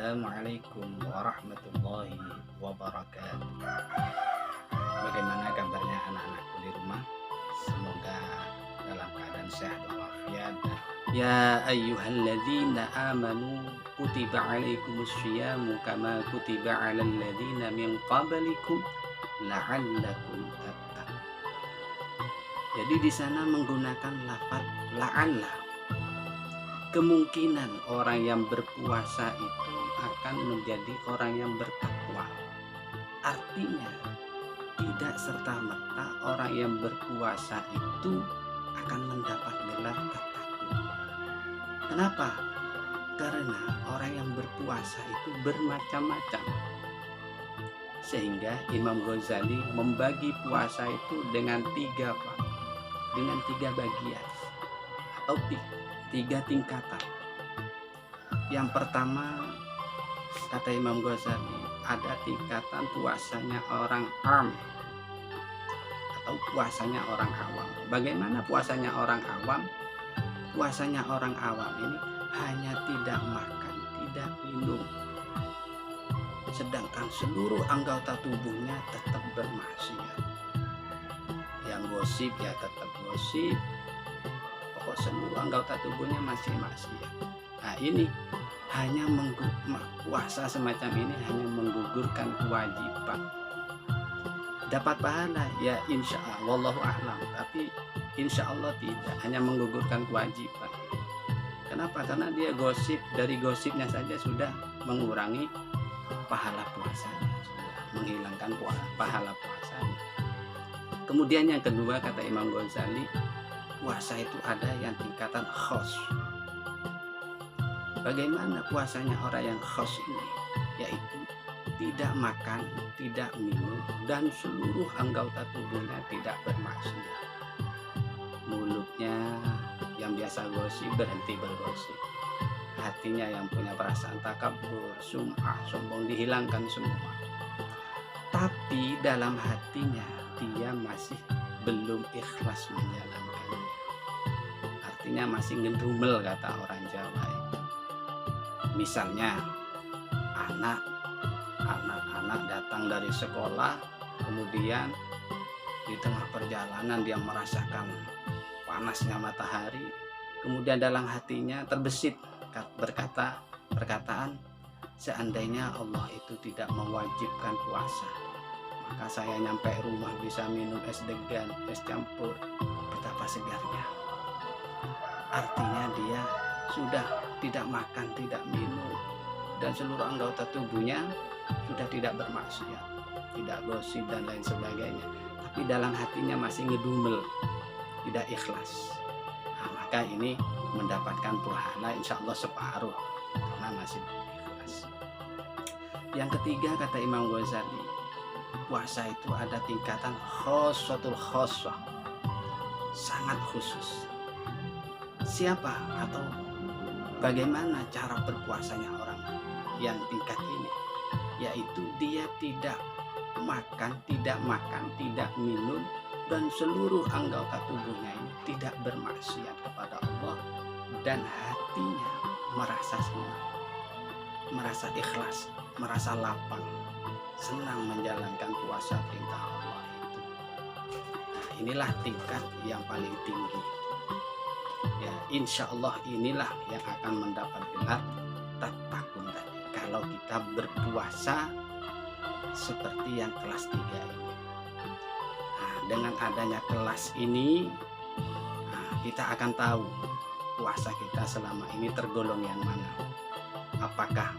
Assalamualaikum warahmatullahi wabarakatuh. Bagaimana kabarnya anak-anakku di rumah? Semoga dalam keadaan sehat walafiat. Ya ayyuhalladzina amanu kutiba alaikumus syiyamu kama kutiba alal ladzina min qablikum la'allakum tattaqun. Jadi di sana menggunakan lafaz la'alla. Kemungkinan orang yang berpuasa itu akan menjadi orang yang bertakwa. Artinya tidak serta-merta orang yang berpuasa itu akan mendapat gelar takwa. Kenapa? Karena orang yang berpuasa itu bermacam-macam. Sehingga Imam Ghazali membagi puasa itu dengan tiga bagian atau tiga tingkatan. Yang pertama, kata Imam Ghazali, ada tingkatan puasanya orang am atau puasanya orang awam. Bagaimana puasanya orang awam? Puasanya orang awam ini hanya tidak makan, tidak minum, sedangkan seluruh anggota tubuhnya tetap bermaksiat. Yang gosip ya tetap gosip, pokok seluruh anggota tubuhnya masih maksiat. Nah ini hanya puasa semacam ini hanya menggugurkan kewajiban. Dapat pahala ya insya Allah, wallahu a'lam, tapi insya Allah tidak, hanya menggugurkan kewajiban. Kenapa? Karena dia gosip, dari gosipnya saja sudah mengurangi pahala puasanya, sudah menghilangkan pahala puasanya. Kemudian yang kedua, kata Imam Ghazali, puasa itu ada yang tingkatan khos. Bagaimana puasanya orang yang khos ini? Yaitu tidak makan, tidak minum, dan seluruh anggota tubuhnya tidak bermaksiat. Mulutnya yang biasa gosip berhenti bergosip. Hatinya yang punya perasaan takabur, sum'ah, sombong dihilangkan semua. Tapi dalam hatinya dia masih belum ikhlas menjalankannya. Artinya masih ngedumel, kata orang Jawa. Misalnya anak-anak datang dari sekolah, kemudian di tengah perjalanan dia merasakan panasnya matahari, kemudian dalam hatinya terbesit perkataan, seandainya Allah itu tidak mewajibkan puasa, maka saya nyampe rumah bisa minum es degan, es campur, betapa segarnya. Artinya dia sudah tidak makan, tidak minum, dan seluruh anggota tubuhnya sudah tidak bermaksiat, tidak gosip dan lain sebagainya, tapi dalam hatinya masih ngedumel, tidak ikhlas. Nah, maka ini mendapatkan pahala insya Allah separuh karena masih ikhlas. Yang ketiga, kata Imam Ghazali, puasa itu ada tingkatan khossatul khossah, sangat khusus. Siapa atau bagaimana cara berpuasanya orang yang tingkat ini? Yaitu dia tidak makan, tidak minum, dan seluruh anggota tubuhnya ini tidak bermaksiat kepada Allah, dan hatinya merasa senang, merasa ikhlas, merasa lapang, senang menjalankan puasa perintah Allah itu. Nah, inilah tingkat yang paling tinggi. Ya, insya Allah inilah yang akan mendapat gelar tattaqun tadi, kalau kita berpuasa seperti yang kelas 3 ini. Nah, dengan adanya kelas ini, kita akan tahu puasa kita selama ini tergolong yang mana. Apakah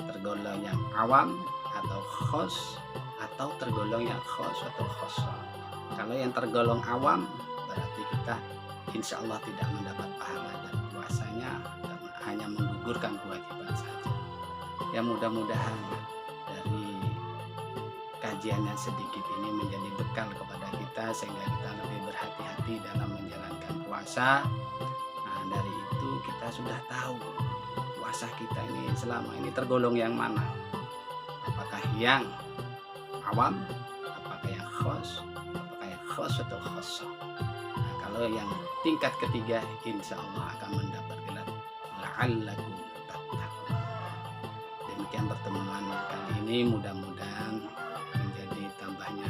tergolong yang awam atau khos, atau tergolong yang khos atau khossa. Kalau yang tergolong awam, berarti kita insya Allah tidak mendapat pahala dan puasanya hanya menggugurkan kewajiban saja. Ya, mudah-mudahan dari kajian yang sedikit ini menjadi bekal kepada kita sehingga kita lebih berhati-hati dalam menjalankan puasa. Nah, dari itu kita sudah tahu puasa kita ini selama ini tergolong yang mana. Apakah yang awam, apakah yang khos atau khossah. Nah, kalau yang tingkat ketiga insya Allah akan mendapat gelar la'allakum tattaqun. demikian pertemuan kali ini, mudah-mudahan menjadi tambahnya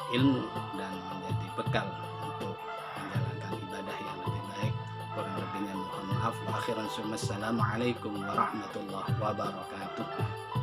ilmu dan menjadi bekal untuk menjalankan ibadah yang lebih baik. Kurang lebihnya mohon maaf. Wa akhiran, assalamualaikum warahmatullahi wabarakatuh.